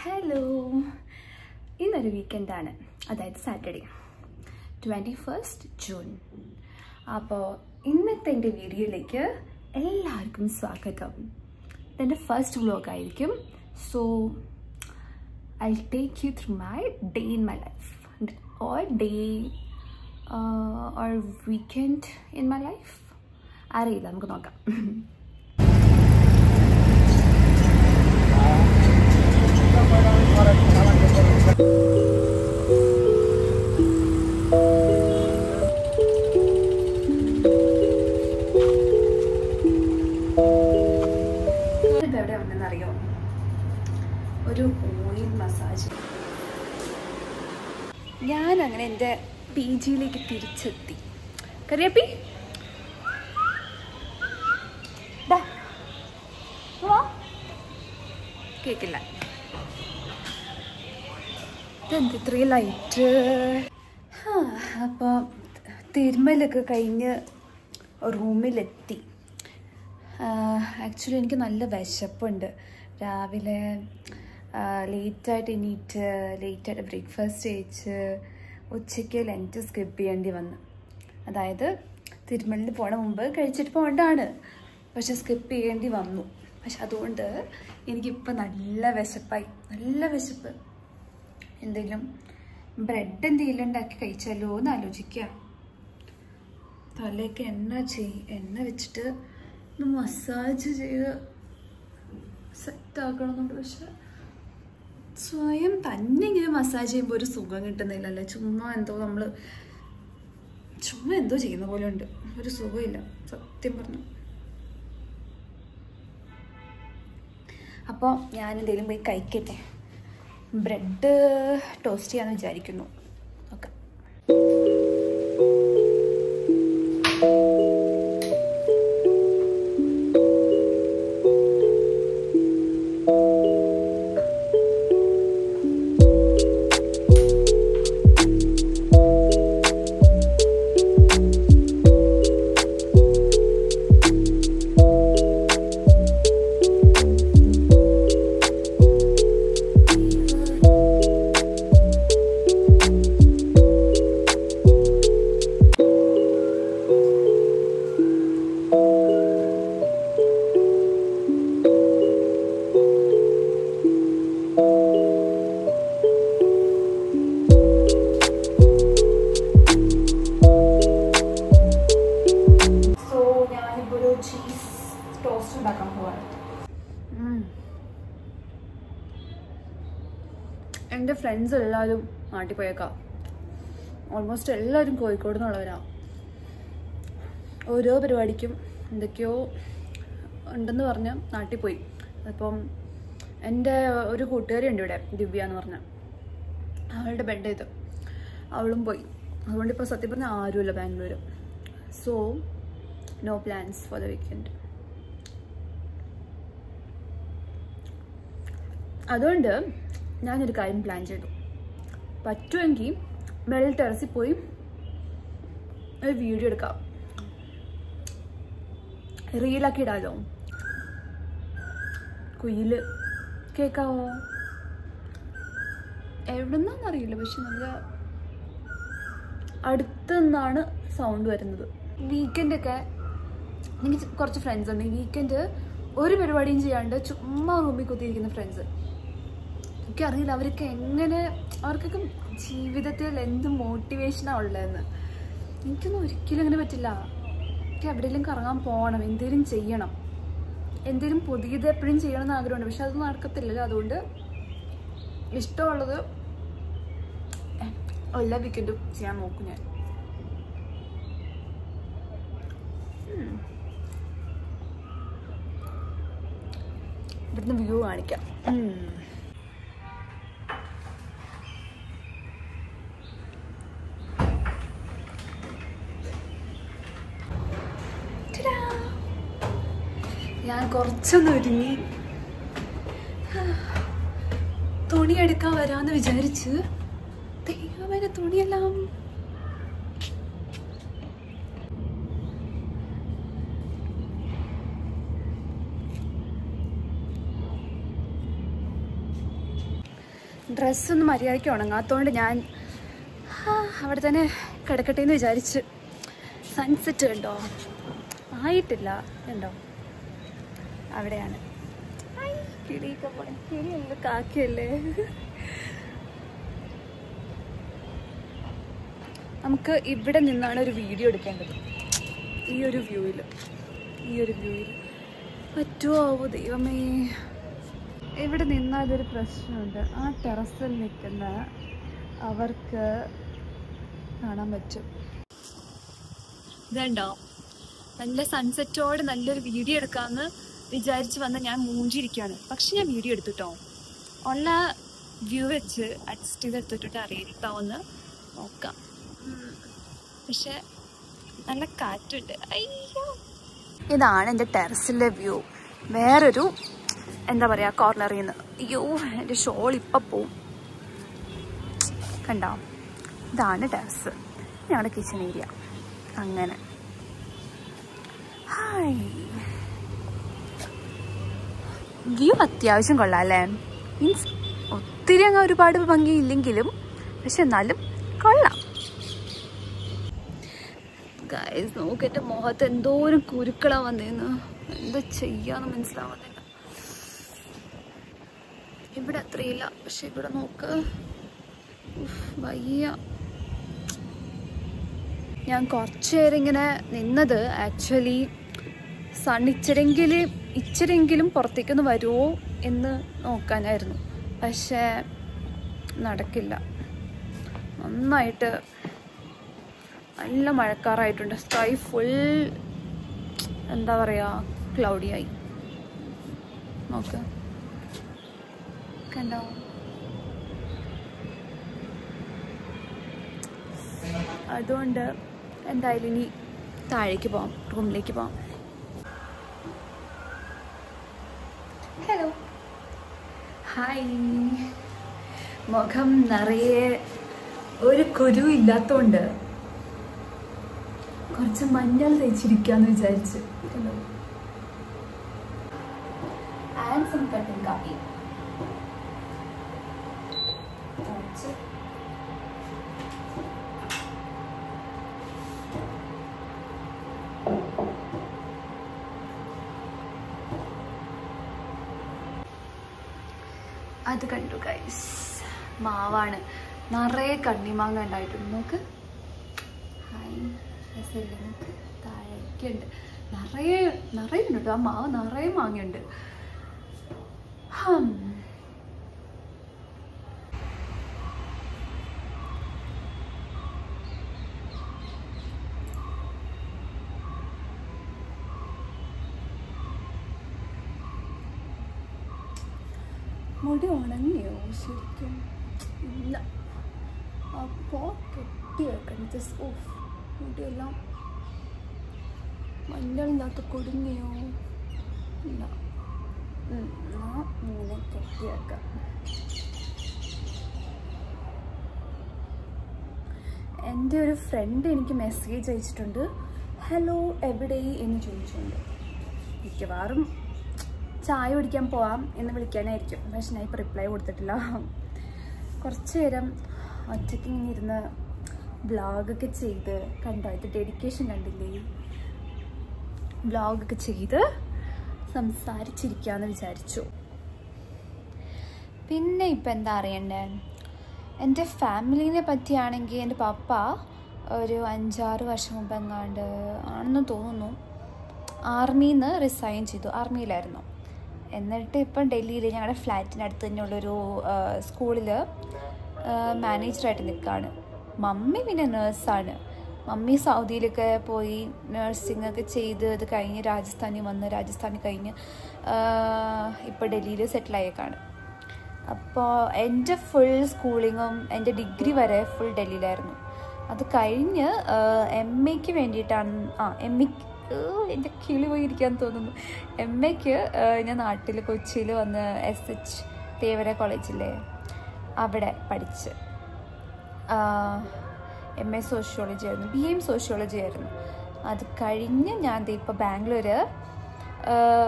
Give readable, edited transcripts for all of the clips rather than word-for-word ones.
Hello, ഇന്നൊരു വീക്കെൻഡാണ്, അതായത് Saturday 21 June. അപ്പോൾ ഇന്നത്തെ എൻ്റെ വീഡിയോയിലേക്ക് എല്ലാവർക്കും സ്വാഗതം. ഇതെൻ്റെ ഫസ്റ്റ് വ്ലോഗായിരിക്കും. So I take you through my day in my life or day or weekend in my life. അറിയില്ല, നമുക്ക് നോക്കാം. എവിടെ വന്നെന്നറിയോ? ഒരു ഓയിൽ മസാജ്. ഞാൻ അങ്ങനെ എൻ്റെ പി ജിയിലേക്ക് തിരിച്ചെത്തി. കറിയപ്പി കേക്കില്ല. ഇതെന്ത് ഇത്രയും ലൈറ്റ്? അപ്പോൾ തിരുമ്മലൊക്കെ കഴിഞ്ഞ് റൂമിലെത്തി. ആക്ച്വലി എനിക്ക് നല്ല വിശപ്പുണ്ട്. രാവിലെ ലേറ്റായിട്ട് എണീറ്റ് ലേറ്റായിട്ട് ബ്രേക്ക്ഫാസ്റ്റ് കഴിച്ച് ഉച്ചയ്ക്ക് ലഞ്ച് സ്കിപ്പ് ചെയ്യേണ്ടി വന്നു. അതായത് തിരുമലിന് പോണ മുമ്പ് കഴിച്ചിട്ട് പോകേണ്ടതാണ്, പക്ഷെ സ്കിപ്പ് ചെയ്യേണ്ടി വന്നു. പക്ഷെ അതുകൊണ്ട് എനിക്കിപ്പോൾ നല്ല വിശപ്പായി, നല്ല വിശപ്പ്. എന്തെങ്കിലും ബ്രെഡ് എന്തെങ്കിലും ഉണ്ടാക്കി കഴിച്ചാലോ എന്ന് ആലോചിക്കുക. തലയൊക്കെ എണ്ണ വെച്ചിട്ട് മസാജ് ചെയ്ത് സെറ്റാക്കണമെന്നുണ്ട്. പക്ഷെ സ്വയം തന്നെ ഇങ്ങനെ മസാജ് ചെയ്യുമ്പോൾ ഒരു സുഖം കിട്ടുന്നില്ലല്ലേ. ചുമ്മാ എന്തോ ചെയ്യുന്ന പോലെ ഉണ്ട്, ഒരു സുഖമില്ല സത്യം പറഞ്ഞു. അപ്പോൾ ഞാൻ എന്തെങ്കിലും പോയി കഴിക്കട്ടെ. ബ്രെഡ് ടോസ്റ്റ് ചെയ്യാമെന്ന് വിചാരിക്കുന്നു. ഓക്കെ. എൻ്റെ ഫ്രണ്ട്സ് എല്ലാവരും നാട്ടിൽ പോയേക്കാം. ഓൾമോസ്റ്റ് എല്ലാവരും കോഴിക്കോട് നിന്നുള്ളവരാണ്. ഓരോ പരിപാടിക്കും എന്തൊക്കെയോ ഉണ്ടെന്ന് പറഞ്ഞ് നാട്ടിൽ പോയി. അപ്പം എൻ്റെ ഒരു കൂട്ടുകാരി ഉണ്ട് ഇവിടെ, ദിവ്യ എന്ന് പറഞ്ഞ, അവളുടെ ബെഡ് ചെയ്ത് അവളും പോയി. അതുകൊണ്ട് ഇപ്പോൾ സത്യം പറഞ്ഞാൽ ആരുമില്ല Bangalore. So no plans for the weekend. അതുകൊണ്ട് ഞാനൊരു കാര്യം പ്ലാൻ ചെയ്തു. പറ്റുമെങ്കിൽ മേളിൽ ടെറസിൽ പോയി ഒരു വീഡിയോ എടുക്കാം, റീലാക്കി ഇടാലോ. കുയില് കേൾക്കാവോ? എവിടുന്നാന്നറിയില്ല, പക്ഷെ നല്ല അടുത്ത് നിന്നാണ് സൗണ്ട് വരുന്നത്. വീക്കെൻഡൊക്കെ എനിക്ക് കുറച്ച് ഫ്രണ്ട്സ് ഉണ്ട്. ഈ വീക്കെൻഡ് ഒരു പരിപാടിയും ചെയ്യാണ്ട് ചുമ്മാ റൂമിൽ കുത്തിയിരിക്കുന്ന ഫ്രണ്ട്സ്. എനിക്കറിയില്ല അവർക്കൊക്കെ ജീവിതത്തിൽ എന്ത് മോട്ടിവേഷനാണ് ഉള്ളതെന്ന്. എനിക്കൊന്നും ഒരിക്കലും അങ്ങനെ പറ്റില്ല. എനിക്ക് എവിടെയെങ്കിലും കറങ്ങാൻ പോകണം, എന്തെങ്കിലും ചെയ്യണം, എന്തെങ്കിലും പുതിയത് എപ്പോഴും ചെയ്യണം എന്ന് ആഗ്രഹമുണ്ട്. പക്ഷെ അതൊന്നും നടക്കത്തില്ലല്ലോ. അതുകൊണ്ട് ഇഷ്ടമുള്ളത് എല്ലാ വീക്കെൻഡും ചെയ്യാൻ നോക്കും ഞാൻ. ഇവിടുന്ന് വ്യൂ കാണിക്കാം. ഞാൻ കുറച്ചൊന്ന് ഒരുങ്ങി തുണി എടുക്കാൻ വരാമെന്ന് വിചാരിച്ച് ദൈവമേ തുണിയെല്ലാം ഡ്രസ്സൊന്നും മര്യാദയ്ക്ക് ഉണങ്ങാത്തതുകൊണ്ട് ഞാൻ അവിടെ തന്നെ കിടക്കട്ടെ എന്ന് വിചാരിച്ച്. സൺസെറ്റ് കണ്ടോ? ആയിട്ടില്ല, കണ്ടോ? അവിടെയാണ്. കിളിയൊക്കെ പോണേ. കിളിയല്ല, കാക്കയല്ലേ. നമുക്ക് ഇവിടെ നിന്നാണ് ഒരു വീഡിയോ എടുക്കേണ്ടത്. ഈ ഒരു വ്യൂവിൽ പറ്റുമോ ദൈവമേ? ഇവിടെ നിന്നാൽ അതൊരു പ്രശ്നമുണ്ട്. ആ ടെറസിൽ നിൽക്കുന്ന അവർക്ക് കാണാൻ പറ്റും. ഇതുണ്ടോ? നല്ല സൺസെറ്റോടെ നല്ലൊരു വീഡിയോ എടുക്കാമെന്ന് വിചാരിച്ച് വന്ന് ഞാൻ മൂഞ്ചിരിക്കുകയാണ്. പക്ഷെ ഞാൻ വീഡിയോ എടുത്തിട്ടോ. ഉള്ള വ്യൂ വെച്ച് അഡ്ജസ്റ്റ് ചെയ്തെടുത്തിട്ട് അറിയിട്ടാവുമെന്ന് നോക്കാം. പക്ഷെ നല്ല കാറ്റുണ്ട്. അയ്യോ, ഇതാണ് എൻ്റെ ടെറസിലെ വ്യൂ. വേറൊരു എന്താ പറയുക കോർണറിൽ നിന്ന്. അയ്യോ, എൻ്റെ ഷോൾ ഇപ്പം പോവും. കണ്ടോ? ഇതാണ് ടെറസ്, ഞങ്ങളുടെ കിച്ചൺ ഏരിയ. അങ്ങനെ ഹായ്, വ്യൂ അത്യാവശ്യം കൊള്ളാം അല്ലേ? മീൻസ് ഒത്തിരി അങ്ങ് ഒരുപാട് ഭംഗിയില്ലെങ്കിലും പക്ഷെ എന്നാലും കൊള്ളാം. ഗൈസ്, നോക്ക് എൻ്റെ മുഖത്ത് എന്തോരം കുരുക്കളാ വന്നേന്ന്. എന്താ ചെയ്യാന്ന് മനസ്സിലാവുന്നില്ല. ഇവിടെ അത്രയില്ല, പക്ഷെ ഇവിടെ നോക്ക്, വയ്യ. ഞാൻ കുറച്ചു നേരം ഇങ്ങനെ നിന്നത് ആക്ച്വലി സൺ ഇച്ചിരെങ്കിലും പുറത്തേക്കൊന്ന് വരുമോ എന്ന് നോക്കാനായിരുന്നു. പക്ഷേ നടക്കില്ല. നന്നായിട്ട് നല്ല മഴക്കാറായിട്ടുണ്ട്. സ്കൈ ഫുൾ എന്താ പറയുക ക്ലൗഡിയായി. നോക്ക്, കണ്ടോ? അതുകൊണ്ട് എന്തായാലും ഇനി താഴേക്ക് പോവാം, റൂമിലേക്ക് പോവാം. Hello, hi. മുഖം നിറയെ ഒരു കുരു ഇല്ലാത്തോണ്ട് കുറച്ച് മഞ്ഞൾ തേച്ചിരിക്കാന്ന് വിചാരിച്ച്. ആൻഡ് സം കട്ടിംഗ് കാപ്പി. അത് കണ്ടു ഗൈസ്, മാവാണ്. നിറയെ കണ്ണിമാങ്ങ ഉണ്ടായിട്ടുണ്ട്. നോക്ക്, താഴേക്കുണ്ട്. നിറയെ ഉണ്ട് കേട്ടോ. ആ മാവ് നിറയെ മാങ്ങയുണ്ട്. മുടി ഉണങ്ങിയോ? ശരിക്കും ഇല്ല. അപ്പോൾ കെട്ടി വെക്കണം. Just off. മുടിയെല്ലാം മഞ്ഞളിനകത്ത് കൊടുങ്ങിയോ? ഇല്ല. ഇങ്ങനെ കെട്ടി വെക്കാം. എൻ്റെ ഒരു ഫ്രണ്ട് എനിക്ക് മെസ്സേജ് അയച്ചിട്ടുണ്ട്, ഹലോ എവിടെ എന്ന് ചോദിച്ചുകൊണ്ട്. മിക്കവാറും ചായ കുടിക്കാൻ പോവാം എന്ന് വിളിക്കാനായിരിക്കും. പക്ഷെ ഞാൻ ഇപ്പോൾ റിപ്ലൈ കൊടുത്തിട്ടില്ല. കുറച്ച് നേരം ഒറ്റയ്ക്ക് ഇങ്ങനെ ഇരുന്ന് വ്ളോഗൊക്കെ ചെയ്ത്, കണ്ടോ ഇത് ഡെഡിക്കേഷൻ കണ്ടില്ലേ? വ്ളോഗൊക്കെ ചെയ്ത് സംസാരിച്ചിരിക്കാമെന്ന് വിചാരിച്ചു. പിന്നെ ഇപ്പം എന്താ അറിയണ്ടേ? എൻ്റെ ഫാമിലീനെ പറ്റിയാണെങ്കിൽ എൻ്റെ പപ്പ ഒരു 5-6 വർഷം മുമ്പ് എങ്ങാണ്ട് ആണെന്ന് തോന്നുന്നു ആർമിയിൽ നിന്ന് റിസൈൻ ചെയ്തു. ആർമിയിലായിരുന്നു. എന്നിട്ട് ഇപ്പം ഡൽഹിയിൽ ഞങ്ങളുടെ ഫ്ലാറ്റിനടുത്ത് തന്നെയുള്ളൊരു സ്കൂളിൽ മാനേജറായിട്ട് നിൽക്കുകയാണ്. മമ്മി പിന്നെ നേഴ്സാണ്. മമ്മി സൗദിയിലൊക്കെ പോയി നഴ്സിംഗ് ഒക്കെ ചെയ്ത് അത് കഴിഞ്ഞ് രാജസ്ഥാനിൽ കഴിഞ്ഞ് ഇപ്പോൾ ഡൽഹിയിൽ സെറ്റിലായേക്കാണ്. അപ്പോൾ എൻ്റെ ഫുൾ സ്കൂളിങ്ങും എൻ്റെ ഡിഗ്രി വരെ ഫുൾ ഡൽഹിയിലായിരുന്നു. അത് കഴിഞ്ഞ് MA-ക്ക് വേണ്ടിയിട്ടാണ് MA-ക്ക് എൻ്റെ കിളി പോയിരിക്കാൻ തോന്നുന്നു. MA-ക്ക് ഞാൻ നാട്ടിൽ കൊച്ചിയിൽ വന്ന് SH തേവര കോളേജില്ലേ അവിടെ പഠിച്ച് MA സോഷ്യോളജി ആയിരുന്നു. BA സോഷ്യോളജി ആയിരുന്നു. അത് കഴിഞ്ഞ് ഞാൻ ഇപ്പോൾ ബാംഗ്ലൂർ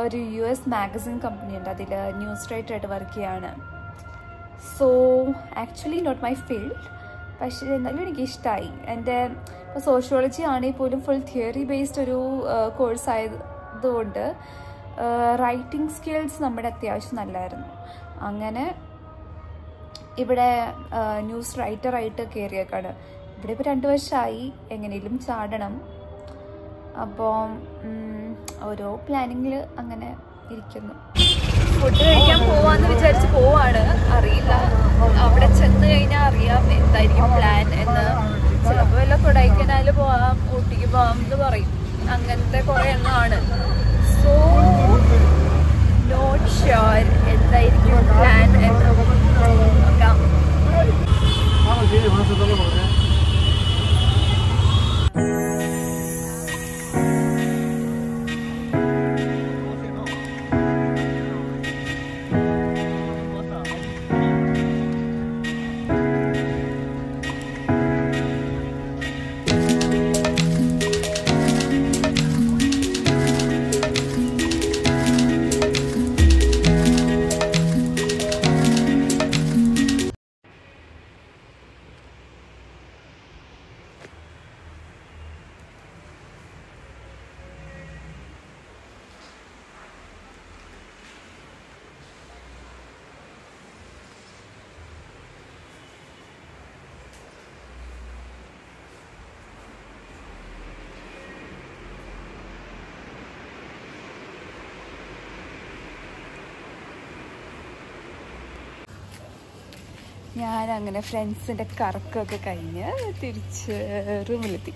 ഒരു US മാഗസിൻ കമ്പനി ഉണ്ട്, അതിൽ ന്യൂസ് റൈറ്ററായിട്ട് വർക്ക് ചെയ്യാണ്. So actually not my field, പക്ഷേ എന്നാലും എനിക്കിഷ്ടമായി. എൻ്റെ ഇപ്പോൾ സോഷ്യോളജി ആണെങ്കിൽ പോലും ഫുൾ തിയറി ബേസ്ഡ് ഒരു കോഴ്സ് ആയതുകൊണ്ട് റൈറ്റിംഗ് സ്കിൽസ് നമ്മുടെ അത്യാവശ്യം നല്ലതായിരുന്നു. അങ്ങനെ ഇവിടെ ന്യൂസ് റൈറ്ററായിട്ട് കയറിയേക്കാണ്. ഇവിടെ ഇപ്പോൾ 2 വർഷമായി, എങ്ങനെയും ചാടണം. അപ്പോൾ ഓരോ പ്ലാനിങ്ങിൽ അങ്ങനെ ഇരിക്കുന്നു. ഫുഡ് കഴിക്കാൻ പോവാന്ന് വിചാരിച്ച് പോവാണ്, അറിയില്ല. അവിടെ ചെന്ന് കഴിഞ്ഞാൽ അറിയാം എന്തായിരിക്കും പ്ലാൻ എന്ന്. ചിലപ്പോൾ വല്ല കൊടൈക്കനാൽ പോവാം, ഊട്ടിക്ക് പോവാം എന്ന് പറയും. അങ്ങനത്തെ കുറേ എണ്ണമാണ്. സോ നോട്ട് ഷുവർ എന്തായിരിക്കും പ്ലാൻ എന്ന് നോക്കാം. ഞാനങ്ങനെ ഫ്രണ്ട്സിൻ്റെ കറക്കമൊക്കെ കഴിഞ്ഞ് തിരിച്ച് റൂമിലെത്തി.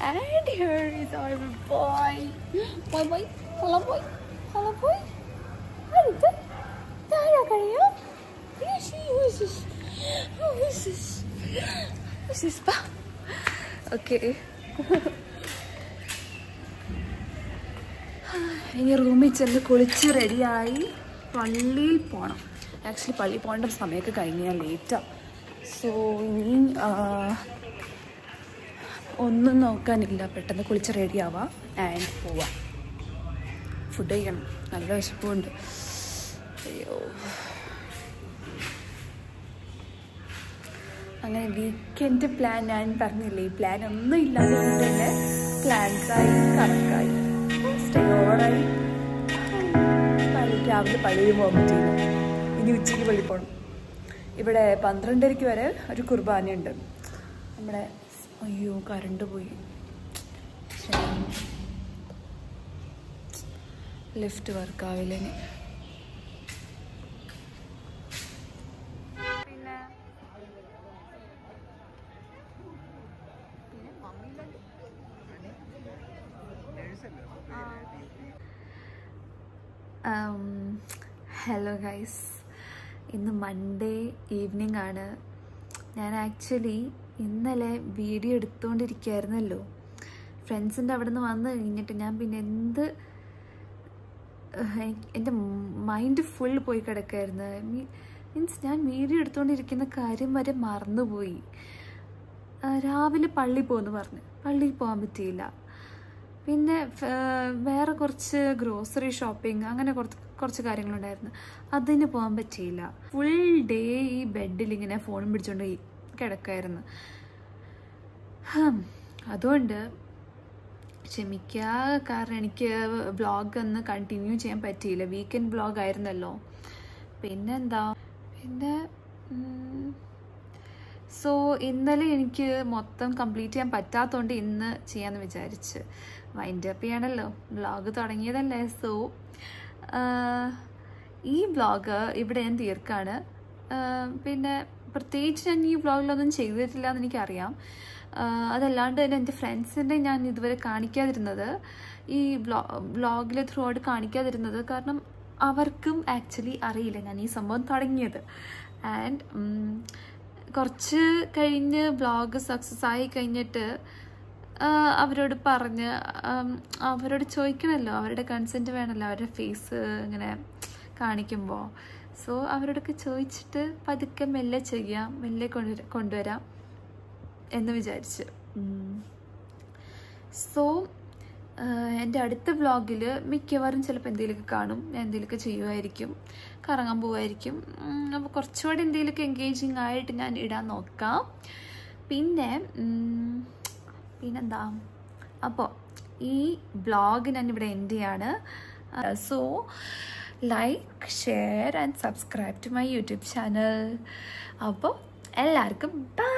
And here is our boy. Boy. Hello boy. Arita. Tara kariyo. Yes, who's this? Pa. Okay. ഇനി റൂമിൽ ചെന്ന് കുളിച്ച് റെഡിയായി പള്ളിയിൽ പോകണം. ആക്ച്വലി പള്ളിയിൽ പോകേണ്ട സമയമൊക്കെ കഴിഞ്ഞ് ഞാൻ ലേറ്റാണ്. സോ ഇനി ഒന്നും നോക്കാനില്ല, പെട്ടെന്ന് കുളിച്ച് റെഡിയാവാം ആൻഡ് പോവാം. ഫുഡ് കഴിക്കണം, നല്ല വിശപ്പുണ്ട്. അയ്യോ, അങ്ങനെ വീക്കെൻഡ് പ്ലാൻ ഞാൻ പറഞ്ഞില്ലേ, ഈ പ്ലാൻ ഒന്നും ഇല്ലാതെ തന്നെ പ്ലാൻസായി കറക്കായി സ്റ്റേ ഓവറായി. രാവിലെ പള്ളിയിൽ പോകാൻ പറ്റിയില്ല, ഇനി ഉച്ചയ്ക്ക് പള്ളി പോകണം. ഇവിടെ 12:30 വരെ ഒരു കുർബാനയുണ്ട് നമ്മുടെ. അയ്യോ, കറണ്ട് പോയി. ലിഫ്റ്റ് വർക്കാവില്ല. പിന്നെ ഹലോ ഗൈസ്, ഇന്ന് മൺഡേ ഈവനിങ് ആണ്. ഞാൻ ആക്ച്വലി ഇന്നലെ വീഡിയോ എടുത്തുകൊണ്ടിരിക്കുകയായിരുന്നല്ലോ. ഫ്രണ്ട്സിൻ്റെ അവിടെ നിന്ന് വന്നു കഴിഞ്ഞിട്ട് ഞാൻ പിന്നെ എൻ്റെ മൈൻഡ് ഫുൾ പോയി കിടക്കായിരുന്നു. മീൻസ് ഞാൻ വീഡിയോ എടുത്തുകൊണ്ടിരിക്കുന്ന കാര്യം വരെ മറന്നുപോയി. രാവിലെ പള്ളിയിൽ പോകുമെന്ന് പറഞ്ഞ് പള്ളിയിൽ പോകാൻ പറ്റിയില്ല. പിന്നെ വേറെ കുറച്ച് ഗ്രോസറി ഷോപ്പിംഗ് അങ്ങനെ കുറച്ച് കാര്യങ്ങളുണ്ടായിരുന്നു, അതിന് പോകാൻ പറ്റിയില്ല. ഫുൾ ഡേ ഈ ബെഡിൽ ഇങ്ങനെ ഫോണും പിടിച്ചുകൊണ്ട് കിടക്കായിരുന്നു. അതുകൊണ്ട് ക്ഷമിക്കുക, കാരണം എനിക്ക് വ്ളോഗ് ഒന്ന് കണ്ടിന്യൂ ചെയ്യാൻ പറ്റിയില്ല. വീക്കെൻഡ് വ്ളോഗ് ആയിരുന്നല്ലോ. പിന്നെ സോ ഇന്നലെ എനിക്ക് മൊത്തം കംപ്ലീറ്റ് ചെയ്യാൻ പറ്റാത്തതുകൊണ്ട് ഇന്ന് ചെയ്യാമെന്ന് വിചാരിച്ച്. വൈൻഡ് അപ്പ് ചെയ്യണമല്ലോ, വ്ളോഗ് തുടങ്ങിയതല്ലേ. സോ ഈ വ്ളോഗ് ഇവിടെ ഞാൻ തീർക്കാണ്. പിന്നെ പ്രത്യേകിച്ച് ഞാൻ ഈ വ്ളോഗിലൊന്നും ചെയ്തിട്ടില്ല എന്ന് എനിക്കറിയാം. അതല്ലാണ്ട് തന്നെ എൻ്റെ ഫ്രണ്ട്സിൻ്റെ ഞാൻ ഇതുവരെ കാണിക്കാതിരുന്നത്, ഈ വ്ളോഗിൽ ത്രൂ ഔട്ട് കാണിക്കാതിരുന്നത് കാരണം അവർക്കും ആക്ച്വലി അറിയില്ല ഞാൻ ഈ സംഭവം തുടങ്ങിയത്. ആൻഡ് കുറച്ച് കഴിഞ്ഞ് വ്ളോഗ് സക്സസ് ആയി കഴിഞ്ഞിട്ട് അവരോട് പറഞ്ഞ് അവരോട് ചോദിക്കണമല്ലോ, അവരുടെ കൺസെൻറ്റ് വേണമല്ലോ അവരുടെ ഫേസ് ഇങ്ങനെ കാണിക്കുമ്പോൾ. സോ അവരോടൊക്കെ ചോദിച്ചിട്ട് പതുക്കെ മെല്ലെ ചെയ്യാം, മെല്ലെ കൊണ്ടുവരാം എന്ന് വിചാരിച്ച്. സോ എൻ്റെ അടുത്ത വ്ളോഗിൽ മിക്കവാറും ചിലപ്പോൾ എന്തെങ്കിലുമൊക്കെ കാണും, ഞാൻ എന്തെങ്കിലുമൊക്കെ ചെയ്യുമായിരിക്കും, കറങ്ങാൻ പോവുമായിരിക്കും. അപ്പോൾ കുറച്ചുകൂടി എന്തെങ്കിലുമൊക്കെ എൻഗേജിങ് ആയിട്ട് ഞാൻ ഇടാൻ നോക്കാം. പിന്നെന്താ, അപ്പോൾ ഈ വ്ളോഗ് ഞാനിവിടെ എൻഡ് ചെയ്യാണ്. So like, share and subscribe to my YouTube channel. അപ്പോൾ എല്ലാവർക്കും ബൈ.